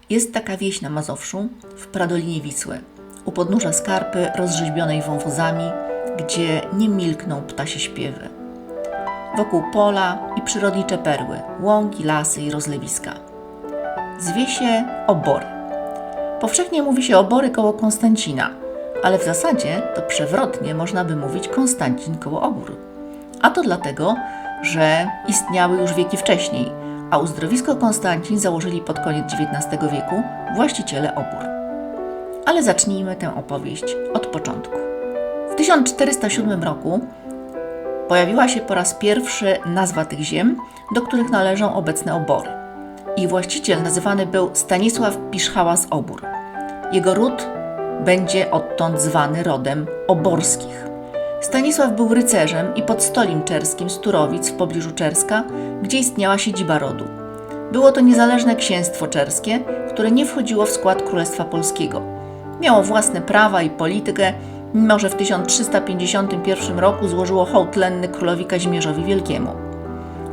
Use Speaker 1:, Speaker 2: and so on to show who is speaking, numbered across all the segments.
Speaker 1: Jest taka wieś na Mazowszu, w Pradolinie Wisły, u podnóża skarpy rozrzeźbionej wąwozami, gdzie nie milkną ptasie śpiewy. Wokół pola i przyrodnicze perły, łąki, lasy i rozlewiska. Zwie się Obory. Powszechnie mówi się Obory koło Konstancina, ale w zasadzie to przewrotnie można by mówić Konstancin koło Obór. A to dlatego, że istniały już wieki wcześniej, a uzdrowisko Konstancin założyli pod koniec XIX wieku właściciele Obór. Ale zacznijmy tę opowieść od początku. W 1407 roku pojawiła się po raz pierwszy nazwa tych ziem, do których należą obecne Obory. Ich właściciel nazywany był Stanisław Piszchała z Obór. Jego ród będzie odtąd zwany rodem Oborskich. Stanisław był rycerzem i podstolim czerskim z Turowic w pobliżu Czerska, gdzie istniała siedziba rodu. Było to niezależne księstwo czerskie, które nie wchodziło w skład Królestwa Polskiego. Miało własne prawa i politykę, mimo że w 1351 roku złożyło hołd lenny królowi Kazimierzowi Wielkiemu.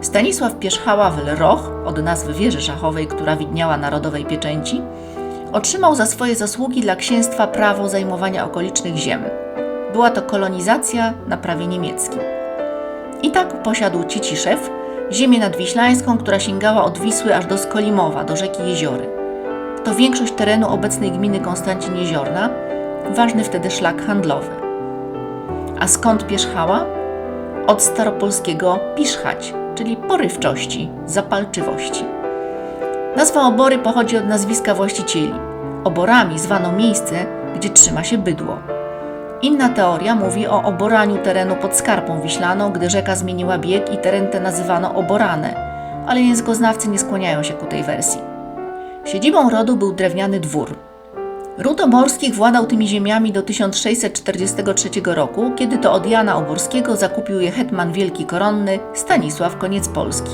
Speaker 1: Stanisław Pierzchała-Welleroch, od nazwy wieży szachowej, która widniała na rodowej pieczęci, otrzymał za swoje zasługi dla księstwa prawo zajmowania okolicznych ziem. Była to kolonizacja na prawie niemieckim. I tak posiadł Ciciszew, ziemię nadwiślańską, która sięgała od Wisły aż do Skolimowa, do rzeki Jeziory. To większość terenu obecnej gminy Konstancin-Jeziorna, ważny wtedy szlak handlowy. A skąd Pierzchała? Od staropolskiego piszchać, czyli porywczości, zapalczywości. Nazwa Obory pochodzi od nazwiska właścicieli. Oborami zwano miejsce, gdzie trzyma się bydło. Inna teoria mówi o oboraniu terenu pod Skarpą Wiślaną, gdy rzeka zmieniła bieg i teren ten nazywano Oborane, ale językoznawcy nie skłaniają się ku tej wersji. Siedzibą rodu był drewniany dwór. Ród Oborskich władał tymi ziemiami do 1643 roku, kiedy to od Jana Oborskiego zakupił je hetman wielki koronny Stanisław Koniec Polski.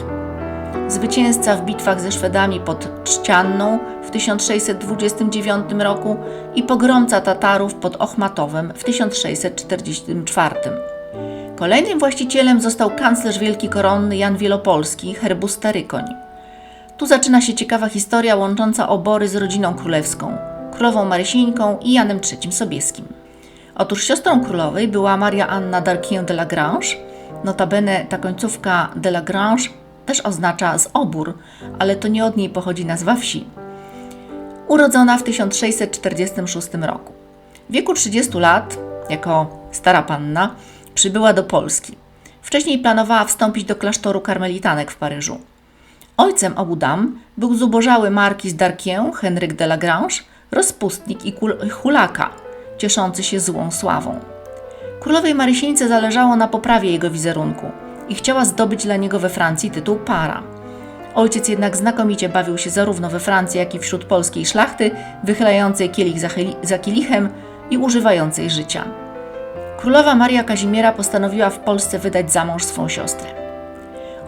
Speaker 1: Zwycięzca w bitwach ze Szwedami pod Trzcianną w 1629 roku i pogromca Tatarów pod Ochmatowem w 1644. Kolejnym właścicielem został kanclerz wielki koronny Jan Wielopolski, herbu Starykoń. Tu zaczyna się ciekawa historia łącząca Obory z rodziną królewską, królową Marysieńką i Janem III Sobieskim. Otóż siostrą królowej była Maria Anna d'Arquien de Lagrange, notabene ta końcówka de Lagrange też oznacza z Obór, ale to nie od niej pochodzi nazwa wsi. Urodzona w 1646 roku. W wieku 30 lat, jako stara panna, przybyła do Polski. Wcześniej planowała wstąpić do klasztoru karmelitanek w Paryżu. Ojcem obu dam był zubożały markiz d'Arquien, Henryk de Lagrange, rozpustnik i hulaka, cieszący się złą sławą. Królowej Marysieńce zależało na poprawie jego wizerunku i chciała zdobyć dla niego we Francji tytuł para. Ojciec jednak znakomicie bawił się zarówno we Francji, jak i wśród polskiej szlachty, wychylającej kielich za kielichem i używającej życia. Królowa Maria Kazimiera postanowiła w Polsce wydać za mąż swą siostrę.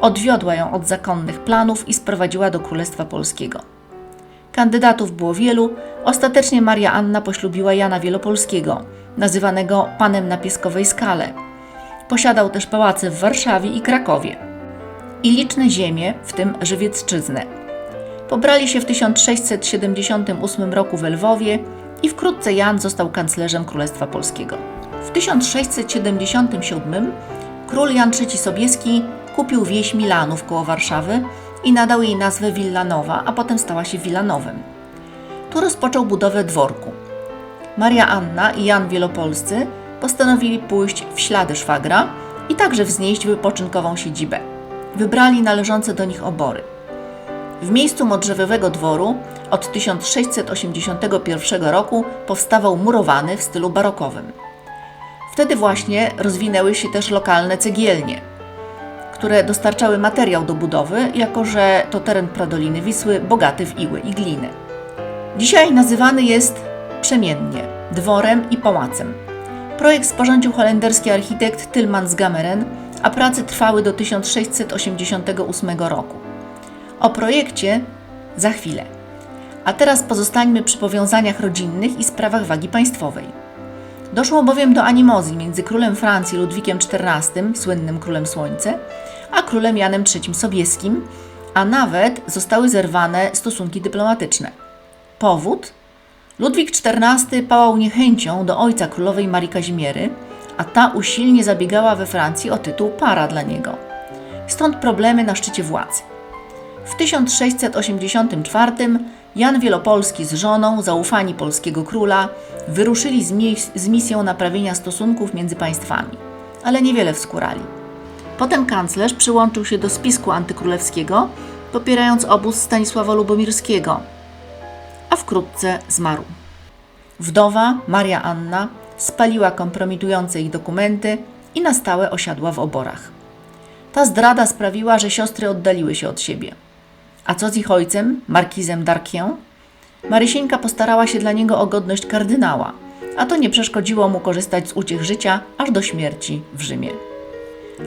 Speaker 1: Odwiodła ją od zakonnych planów i sprowadziła do Królestwa Polskiego. Kandydatów było wielu, ostatecznie Maria Anna poślubiła Jana Wielopolskiego, nazywanego panem na Pieskowej Skale. Posiadał też pałace w Warszawie i Krakowie i liczne ziemie, w tym Żywiecczyznę. Pobrali się w 1678 roku w Lwowie i wkrótce Jan został kanclerzem Królestwa Polskiego. W 1677 król Jan III Sobieski kupił wieś Milanów koło Warszawy i nadał jej nazwę Villanowa, a potem stała się Villanowem. Tu rozpoczął budowę dworku. Maria Anna i Jan Wielopolscy postanowili pójść w ślady szwagra i także wznieść wypoczynkową siedzibę. Wybrali należące do nich Obory. W miejscu modrzewowego dworu od 1681 roku powstawał murowany w stylu barokowym. Wtedy właśnie rozwinęły się też lokalne cegielnie, które dostarczały materiał do budowy, jako że to teren Pradoliny Wisły bogaty w iły i gliny. Dzisiaj nazywany jest przemiennie dworem i pałacem. Projekt sporządził holenderski architekt Tillmans Gameren, a prace trwały do 1688 roku. O projekcie za chwilę. A teraz pozostańmy przy powiązaniach rodzinnych i sprawach wagi państwowej. Doszło bowiem do animozji między królem Francji Ludwikiem XIV, słynnym królem Słońce, a królem Janem III Sobieskim, a nawet zostały zerwane stosunki dyplomatyczne. Powód? Ludwik XIV pałał niechęcią do ojca królowej Marii Kazimiery, a ta usilnie zabiegała we Francji o tytuł para dla niego. Stąd problemy na szczycie władzy. W 1684 Jan Wielopolski z żoną, zaufani polskiego króla, wyruszyli z misją naprawienia stosunków między państwami, ale niewiele wskórali. Potem kanclerz przyłączył się do spisku antykrólewskiego, popierając obóz Stanisława Lubomirskiego, a wkrótce zmarł. Wdowa, Maria Anna, spaliła kompromitujące ich dokumenty i na stałe osiadła w oborach. Ta zdrada sprawiła, że siostry oddaliły się od siebie. A co z ich ojcem, markizem d'Arquien? Marysieńka postarała się dla niego o godność kardynała, a to nie przeszkodziło mu korzystać z uciech życia aż do śmierci w Rzymie.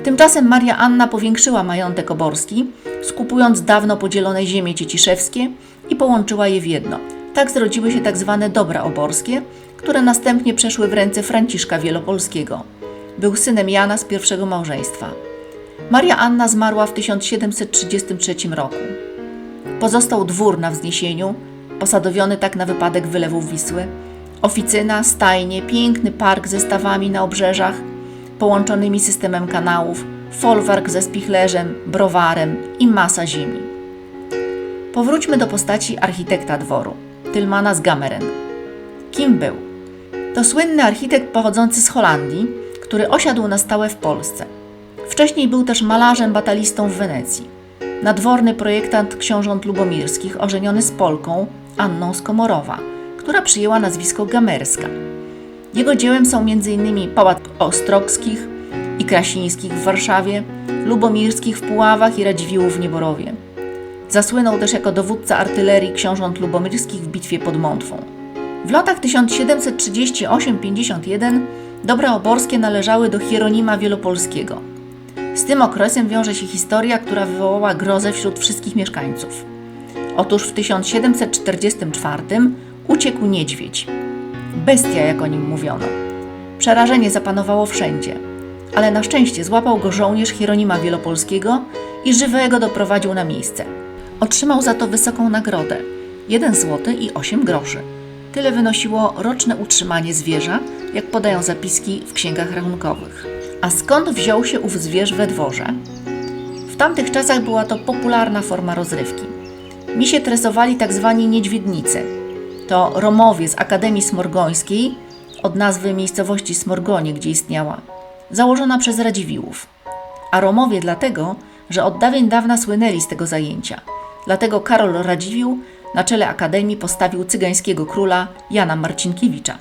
Speaker 1: Tymczasem Maria Anna powiększyła majątek oborski, skupując dawno podzielone ziemie cieciszewskie i połączyła je w jedno. Tak zrodziły się tzw. dobra oborskie, które następnie przeszły w ręce Franciszka Wielopolskiego. Był synem Jana z pierwszego małżeństwa. Maria Anna zmarła w 1733 roku. Pozostał dwór na wzniesieniu, posadowiony tak na wypadek wylewów Wisły, oficyna, stajnie, piękny park ze stawami na obrzeżach, połączonymi systemem kanałów, folwark ze spichlerzem, browarem i masa ziemi. Powróćmy do postaci architekta dworu, Tylmana z Gameren. Kim był? To słynny architekt pochodzący z Holandii, który osiadł na stałe w Polsce. Wcześniej był też malarzem batalistą w Wenecji. Nadworny projektant książąt lubomirskich, ożeniony z Polką, Anną z Komorowa, która przyjęła nazwisko Gamerska. Jego dziełem są m.in. Pałac Ostrogskich i Krasińskich w Warszawie, Lubomirskich w Puławach i Radziwiłłów w Nieborowie. Zasłynął też jako dowódca artylerii książąt lubomirskich w bitwie pod Montwą. W latach 1738-51 dobra oborskie należały do Hieronima Wielopolskiego. Z tym okresem wiąże się historia, która wywołała grozę wśród wszystkich mieszkańców. Otóż w 1744 uciekł niedźwiedź. Bestia, jak o nim mówiono. Przerażenie zapanowało wszędzie, ale na szczęście złapał go żołnierz Hieronima Wielopolskiego i żywego doprowadził na miejsce. Otrzymał za to wysoką nagrodę – 1 zł i 8 groszy. Tyle wynosiło roczne utrzymanie zwierza, jak podają zapiski w księgach rachunkowych. A skąd wziął się ów zwierz we dworze? W tamtych czasach była to popularna forma rozrywki. Misie tresowali tzw. niedźwiednicy. To Romowie z Akademii Smorgońskiej, od nazwy miejscowości Smorgonie, gdzie istniała, założona przez Radziwiłłów. A Romowie dlatego, że od dawien dawna słynęli z tego zajęcia. Dlatego Karol Radziwiłł na czele Akademii postawił cygańskiego króla Jana Marcinkiewicza.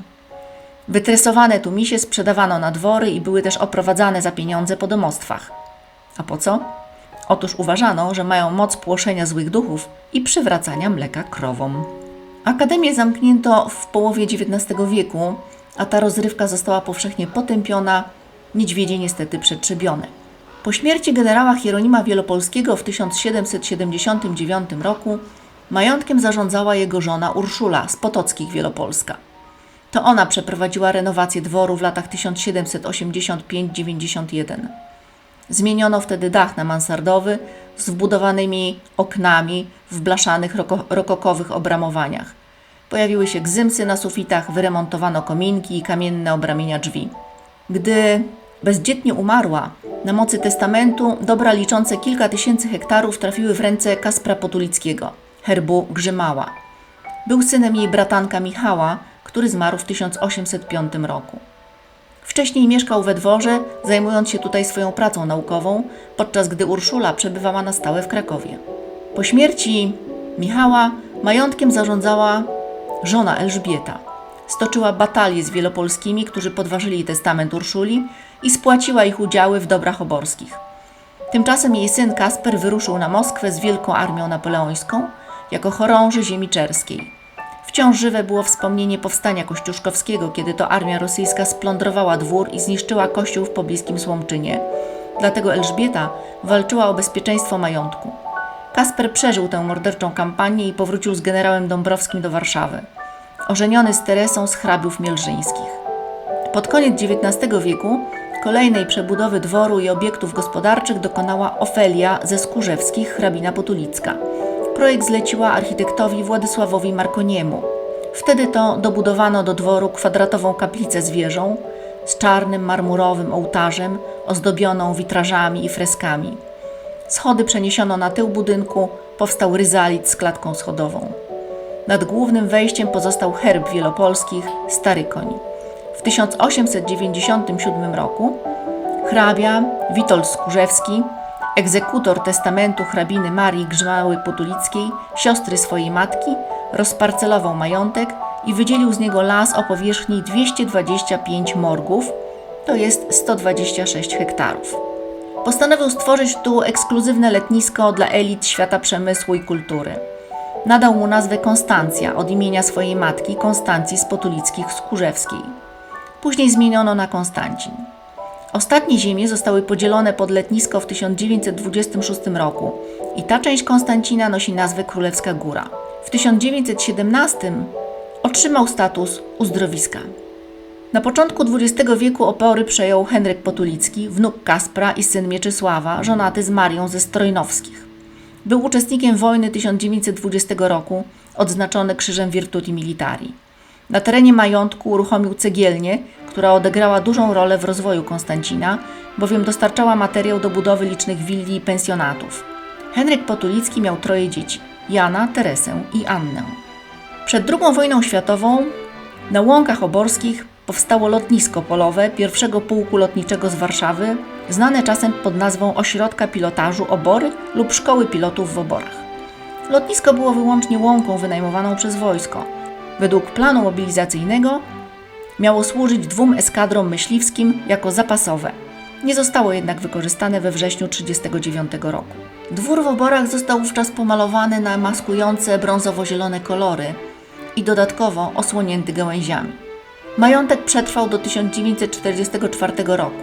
Speaker 1: Wytresowane tu misie sprzedawano na dwory i były też oprowadzane za pieniądze po domostwach. A po co? Otóż uważano, że mają moc płoszenia złych duchów i przywracania mleka krowom. Akademię zamknięto w połowie XIX wieku, a ta rozrywka została powszechnie potępiona, niedźwiedzie niestety przetrzebione. Po śmierci generała Hieronima Wielopolskiego w 1779 roku majątkiem zarządzała jego żona Urszula z Potockich Wielopolska. To ona przeprowadziła renowację dworu w latach 1785-91. Zmieniono wtedy dach na mansardowy z wbudowanymi oknami w blaszanych rokokowych obramowaniach. Pojawiły się gzymsy na sufitach, wyremontowano kominki i kamienne obramienia drzwi. Gdy bezdzietnie umarła, na mocy testamentu dobra liczące kilka tysięcy hektarów trafiły w ręce Kaspra Potulickiego, herbu Grzymała. Był synem jej bratanka Michała, który zmarł w 1805 roku. Wcześniej mieszkał we dworze, zajmując się tutaj swoją pracą naukową, podczas gdy Urszula przebywała na stałe w Krakowie. Po śmierci Michała majątkiem zarządzała żona Elżbieta. Stoczyła batalię z Wielopolskimi, którzy podważyli testament Urszuli i spłaciła ich udziały w dobrach oborskich. Tymczasem jej syn Kasper wyruszył na Moskwę z wielką armią napoleońską jako chorąży ziemi czerskiej. Wciąż żywe było wspomnienie powstania kościuszkowskiego, kiedy to armia rosyjska splądrowała dwór i zniszczyła kościół w pobliskim Słomczynie. Dlatego Elżbieta walczyła o bezpieczeństwo majątku. Kasper przeżył tę morderczą kampanię i powrócił z generałem Dąbrowskim do Warszawy. Ożeniony z Teresą z hrabiów mielżyńskich. Pod koniec XIX wieku kolejnej przebudowy dworu i obiektów gospodarczych dokonała Ofelia ze Skórzewskich, hrabina Potulicka. projekt zleciła architektowi Władysławowi Marconiemu. Wtedy to dobudowano do dworu kwadratową kaplicę z wieżą, z czarnym marmurowym ołtarzem ozdobioną witrażami i freskami. Schody przeniesiono na tył budynku, powstał ryzalit z klatką schodową. Nad głównym wejściem pozostał herb wielopolskich Stary Koń. W 1897 roku hrabia Witold Skórzewski, egzekutor testamentu hrabiny Marii Grzmały-Potulickiej, siostry swojej matki, rozparcelował majątek i wydzielił z niego las o powierzchni 225 morgów, to jest 126 hektarów. Postanowił stworzyć tu ekskluzywne letnisko dla elit świata przemysłu i kultury. Nadał mu nazwę Konstancja od imienia swojej matki Konstancji z Potulickich-Skórzewskiej. Później zmieniono na Konstancin. Ostatnie ziemie zostały podzielone pod letnisko w 1926 roku i ta część Konstancina nosi nazwę Królewska Góra. W 1917 otrzymał status uzdrowiska. Na początku XX wieku opory przejął Henryk Potulicki, wnuk Kaspra i syn Mieczysława, żonaty z Marią ze Strojnowskich. Był uczestnikiem wojny 1920 roku, odznaczony Krzyżem Virtuti Militari. Na terenie majątku uruchomił cegielnię, która odegrała dużą rolę w rozwoju Konstancina, bowiem dostarczała materiał do budowy licznych willi i pensjonatów. Henryk Potulicki miał 3 dzieci: Jana, Teresę i Annę. Przed II wojną światową na Łąkach Oborskich powstało lotnisko polowe pierwszego pułku lotniczego z Warszawy, znane czasem pod nazwą Ośrodka Pilotażu Obory lub Szkoły Pilotów w Oborach. Lotnisko było wyłącznie łąką wynajmowaną przez wojsko. Według planu mobilizacyjnego miało służyć 2 eskadrom myśliwskim jako zapasowe. Nie zostało jednak wykorzystane we wrześniu 1939 roku. Dwór w Oborach został wówczas pomalowany na maskujące brązowo-zielone kolory i dodatkowo osłonięty gałęziami. Majątek przetrwał do 1944 roku.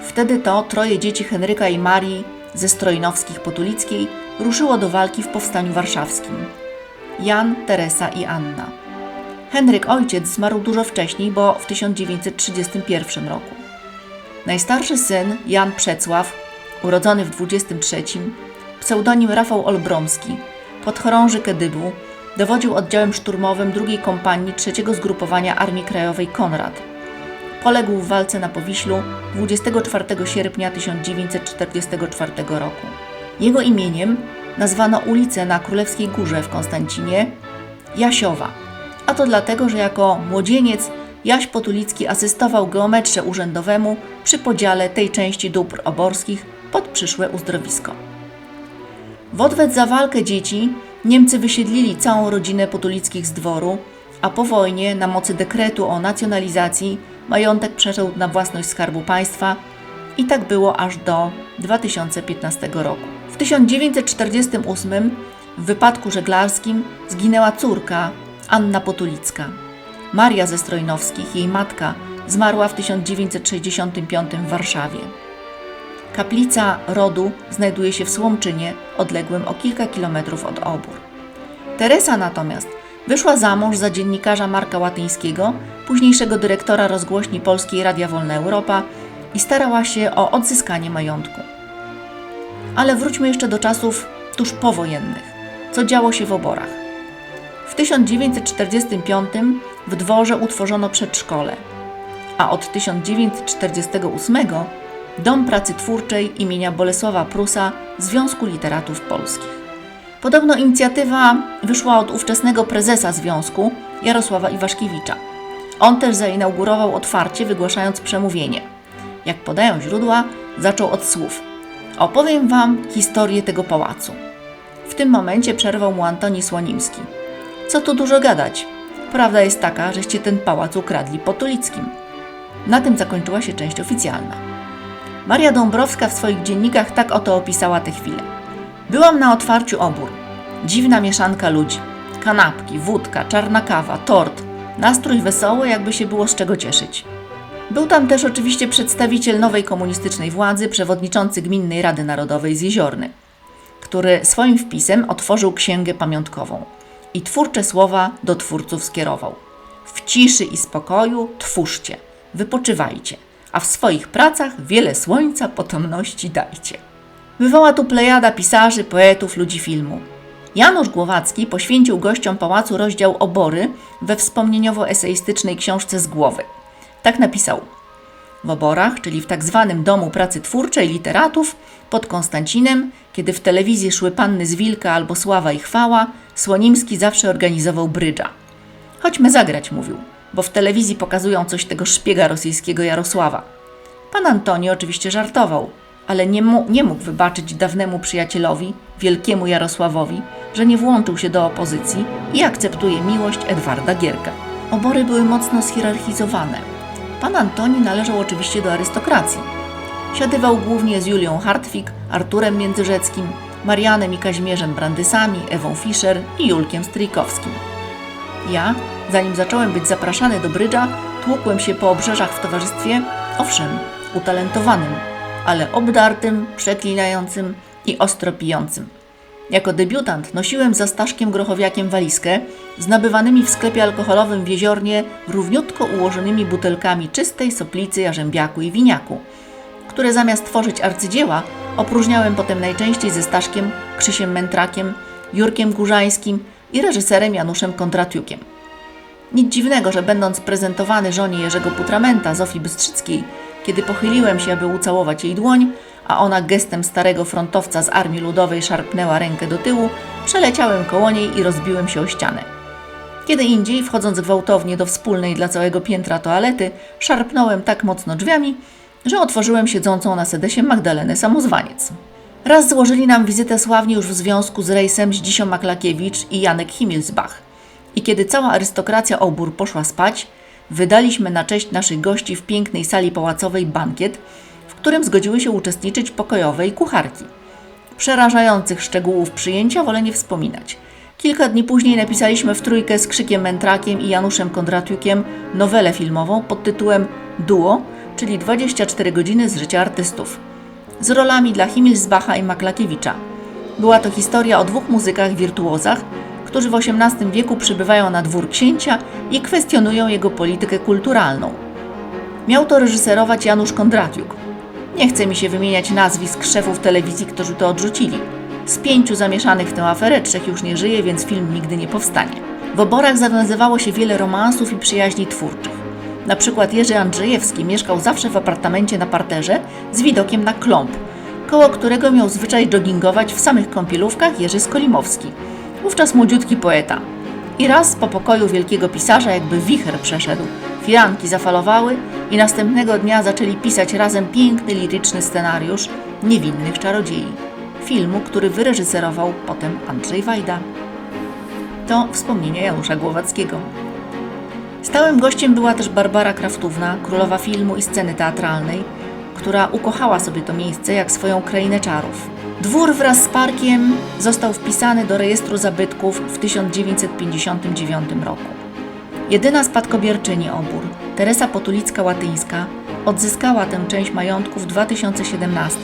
Speaker 1: Wtedy to 3 dzieci Henryka i Marii ze Strojnowskich-Potulickiej ruszyło do walki w Powstaniu Warszawskim. Jan, Teresa i Anna. Henryk ojciec zmarł dużo wcześniej, bo w 1931 roku. Najstarszy syn, Jan Przecław, urodzony w 23, pseudonim Rafał Olbromski, podchorążyk Edybu, dowodził oddziałem szturmowym II Kompanii III Zgrupowania Armii Krajowej Konrad. Poległ w walce na Powiślu 24 sierpnia 1944 roku. Jego imieniem nazwano ulicę na Królewskiej Górze w Konstancinie Jasiowa, a to dlatego, że jako młodzieniec Jaś Potulicki asystował geometrze urzędowemu przy podziale tej części dóbr oborskich pod przyszłe uzdrowisko. W odwet za walkę dzieci Niemcy wysiedlili całą rodzinę Potulickich z dworu, a po wojnie na mocy dekretu o nacjonalizacji majątek przeszedł na własność Skarbu Państwa i tak było aż do 2015 roku. W 1948 w wypadku żeglarskim zginęła córka Anna Potulicka. Maria ze Strojnowskich, jej matka, zmarła w 1965 w Warszawie. Kaplica rodu znajduje się w Słomczynie, odległym o kilka kilometrów od Obór. Teresa natomiast wyszła za mąż za dziennikarza Marka Łatyńskiego, późniejszego dyrektora rozgłośni Polskiej Radia Wolna Europa i starała się o odzyskanie majątku. Ale wróćmy jeszcze do czasów tuż powojennych. Co działo się w Oborach? W 1945 w dworze utworzono przedszkole, a od 1948 Dom Pracy Twórczej imienia Bolesława Prusa Związku Literatów Polskich. Podobno inicjatywa wyszła od ówczesnego prezesa związku Jarosława Iwaszkiewicza. On też zainaugurował otwarcie, wygłaszając przemówienie. Jak podają źródła, zaczął od słów: opowiem Wam historię tego pałacu. W tym momencie przerwał mu Antoni Słonimski. Co tu dużo gadać? Prawda jest taka, żeście ten pałac ukradli Potulickim. Na tym zakończyła się część oficjalna. Maria Dąbrowska w swoich dziennikach tak oto opisała tę chwilę. Byłam na otwarciu Obór. Dziwna mieszanka ludzi. Kanapki, wódka, czarna kawa, tort. Nastrój wesoły, jakby się było z czego cieszyć. Był tam też oczywiście przedstawiciel nowej komunistycznej władzy, przewodniczący Gminnej Rady Narodowej z Jeziorny, który swoim wpisem otworzył księgę pamiątkową i twórcze słowa do twórców skierował. W ciszy i spokoju twórzcie, wypoczywajcie, a w swoich pracach wiele słońca potomności dajcie. Bywała tu plejada pisarzy, poetów, ludzi filmu. Janusz Głowacki poświęcił gościom pałacu rozdział Obory we wspomnieniowo-eseistycznej książce Z głowy. Tak napisał: w Oborach, czyli w tak zwanym Domu Pracy Twórczej Literatów pod Konstancinem, kiedy w telewizji szły Panny z Wilka albo Sława i Chwała, Słonimski zawsze organizował brydża. Chodźmy zagrać, mówił, bo w telewizji pokazują coś tego szpiega rosyjskiego Jarosława. Pan Antoni oczywiście żartował, ale nie mógł wybaczyć dawnemu przyjacielowi, wielkiemu Jarosławowi, że nie włączył się do opozycji i akceptuje miłość Edwarda Gierka. Obory były mocno schierarchizowane. Pan Antoni należał oczywiście do arystokracji. Siadywał głównie z Julią Hartwig, Arturem Międzyrzeckim, Marianem i Kazimierzem Brandysami, Ewą Fischer i Julkiem Stryjkowskim. Ja, zanim zacząłem być zapraszany do brydża, tłukłem się po obrzeżach w towarzystwie, owszem, utalentowanym, ale obdartym, przeklinającym i ostro pijącym. Jako debiutant nosiłem za Staszkiem Grochowiakiem walizkę z nabywanymi w sklepie alkoholowym w Jeziornie równiutko ułożonymi butelkami czystej soplicy, jarzębiaku i winiaku, które zamiast tworzyć arcydzieła opróżniałem potem najczęściej ze Staszkiem, Krzysiem Mętrakiem, Jurkiem Górzańskim i reżyserem Januszem Kondratiukiem. Nic dziwnego, że będąc prezentowany żonie Jerzego Putramenta, Zofii Bystrzyckiej, kiedy pochyliłem się, aby ucałować jej dłoń, a ona gestem starego frontowca z Armii Ludowej szarpnęła rękę do tyłu, przeleciałem koło niej i rozbiłem się o ścianę. Kiedy indziej, wchodząc gwałtownie do wspólnej dla całego piętra toalety, szarpnąłem tak mocno drzwiami, że otworzyłem siedzącą na sedesie Magdalenę Samozwaniec. Raz złożyli nam wizytę sławni już w związku z rejsem Zdzisio Maklakiewicz i Janek Himmelsbach. I kiedy cała arystokracja Obór poszła spać, wydaliśmy na cześć naszych gości w pięknej sali pałacowej bankiet, w którym zgodziły się uczestniczyć pokojowe i kucharki. Przerażających szczegółów przyjęcia wolę nie wspominać. Kilka dni później napisaliśmy w trójkę z Krzykiem Mętrakiem i Januszem Kondratiukiem nowelę filmową pod tytułem Duo, czyli 24 godziny z życia artystów, z rolami dla Himmelsbacha i Maklakiewicza. Była to historia o dwóch muzykach wirtuozach, którzy w XVIII wieku przybywają na dwór księcia i kwestionują jego politykę kulturalną. Miał to reżyserować Janusz Kondratiuk. Nie chce mi się wymieniać nazwisk szefów telewizji, którzy to odrzucili. Z 5 zamieszanych w tę aferę 3 już nie żyje, więc film nigdy nie powstanie. W Oborach zawiązywało się wiele romansów i przyjaźni twórczych. Na przykład Jerzy Andrzejewski mieszkał zawsze w apartamencie na parterze z widokiem na Klomp, koło którego miał zwyczaj joggingować w samych kąpielówkach Jerzy Skolimowski, wówczas młodziutki poeta. I raz po pokoju wielkiego pisarza jakby wicher przeszedł, firanki zafalowały i następnego dnia zaczęli pisać razem piękny, liryczny scenariusz Niewinnych Czarodziei, filmu, który wyreżyserował potem Andrzej Wajda. To wspomnienia Janusza Głowackiego. Stałym gościem była też Barbara Kraftówna, królowa filmu i sceny teatralnej, która ukochała sobie to miejsce jak swoją krainę czarów. Dwór wraz z parkiem został wpisany do rejestru zabytków w 1959 roku. Jedyna spadkobierczyni Obór, Teresa Potulicka-Łatyńska, odzyskała tę część majątku w 2017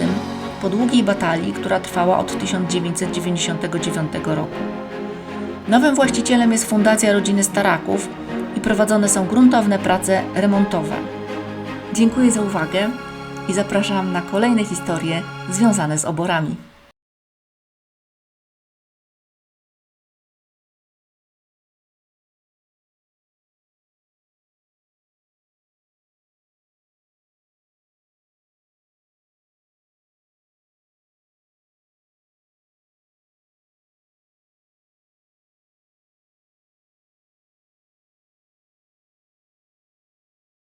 Speaker 1: po długiej batalii, która trwała od 1999 roku. Nowym właścicielem jest Fundacja Rodziny Staraków i prowadzone są gruntowne prace remontowe. Dziękuję za uwagę i zapraszam na kolejne historie związane z oborami.